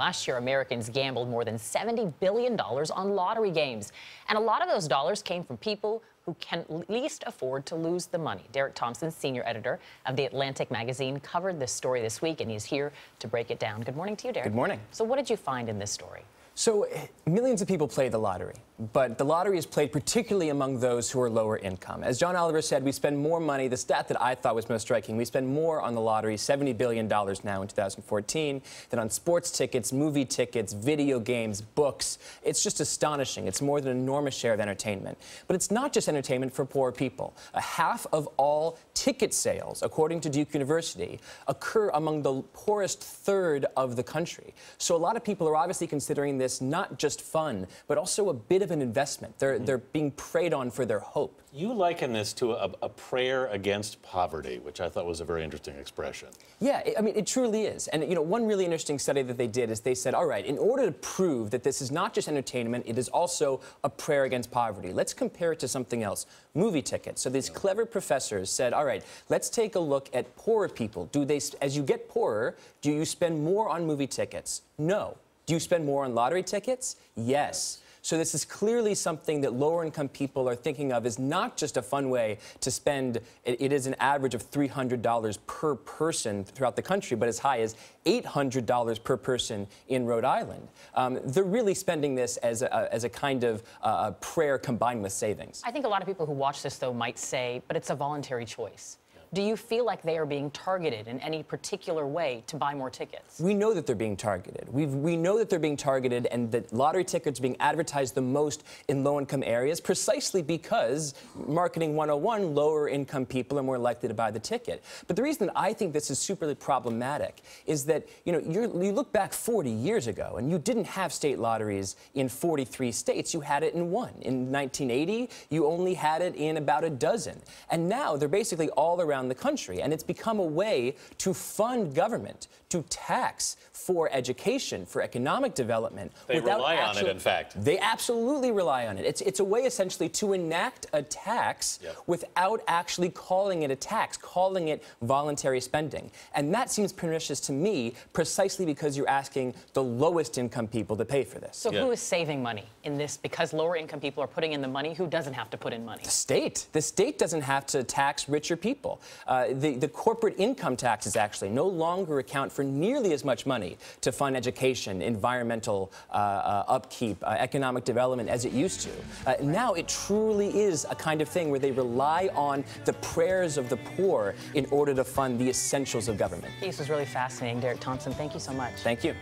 Last year, Americans gambled more than $70 billion on lottery games. And a lot of those dollars came from people who can least afford to lose the money. Derek Thompson, senior editor of The Atlantic magazine, covered this story this week, and he's here to break it down. Good morning to you, Derek. Good morning. So what did you find in this story? So millions of people play the lottery, but the lottery is played particularly among those who are lower income. As John Oliver said, we spend more money. The stat that I thought was most striking, we spend more on the lottery, $70 billion now in 2014, than on sports tickets, movie tickets, video games, books. It's just astonishing. It's more than an enormous share of entertainment. But it's not just entertainment for poor people. Half of all ticket sales, according to Duke University, occur among the poorest third of the country. So a lot of people are obviously considering this not just fun, but also a bit of an investment. They're being preyed on for their hope. You liken this to a prayer against poverty, which I thought was a very interesting expression. Yeah, I mean, it truly is. And, you know, one really interesting study that they did is they said, all right, in order to prove that this is not just entertainment, it is also a prayer against poverty, let's compare it to something else, movie tickets. So these clever professors said, all right, let's take a look at poorer people. As you get poorer, do you spend more on movie tickets? No. Do you spend more on lottery tickets? Yes. So this is clearly something that lower-income people are thinking of as not just a fun way to spend. It is an average of $300 per person throughout the country, but as high as $800 per person in Rhode Island. They're really spending this as a kind of prayer combined with savings. I think a lot of people who watch this, though, might say, but it's a voluntary choice. Do you feel like they are being targeted in any particular way to buy more tickets? We know that they're being targeted. We know that they're being targeted, and that lottery tickets are being advertised the most in low-income areas precisely because, marketing 101, lower-income people are more likely to buy the ticket. But the reason that I think this is super problematic is that, you know, you look back 40 years ago, and you didn't have state lotteries in 43 states. You had it in one. In 1980, you only had it in about a dozen. And now they're basically all around the country, and it's become a way to fund government, to tax for education, for economic development. They rely on it, in fact. They absolutely rely on it. It's a way, essentially, to enact a tax without actually calling it a tax, calling it voluntary spending. And that seems pernicious to me, precisely because you're asking the lowest income people to pay for this. So who is saving money in this? Because lower income people are putting in the money. Who doesn't have to put in money? The state. The state doesn't have to tax richer people. The corporate income taxes actually no longer account for nearly as much money to fund education, environmental upkeep, economic development as it used to. Now it truly is a kind of thing where they rely on the prayers of the poor in order to fund the essentials of government. This was really fascinating. Derek Thompson, thank you so much. Thank you.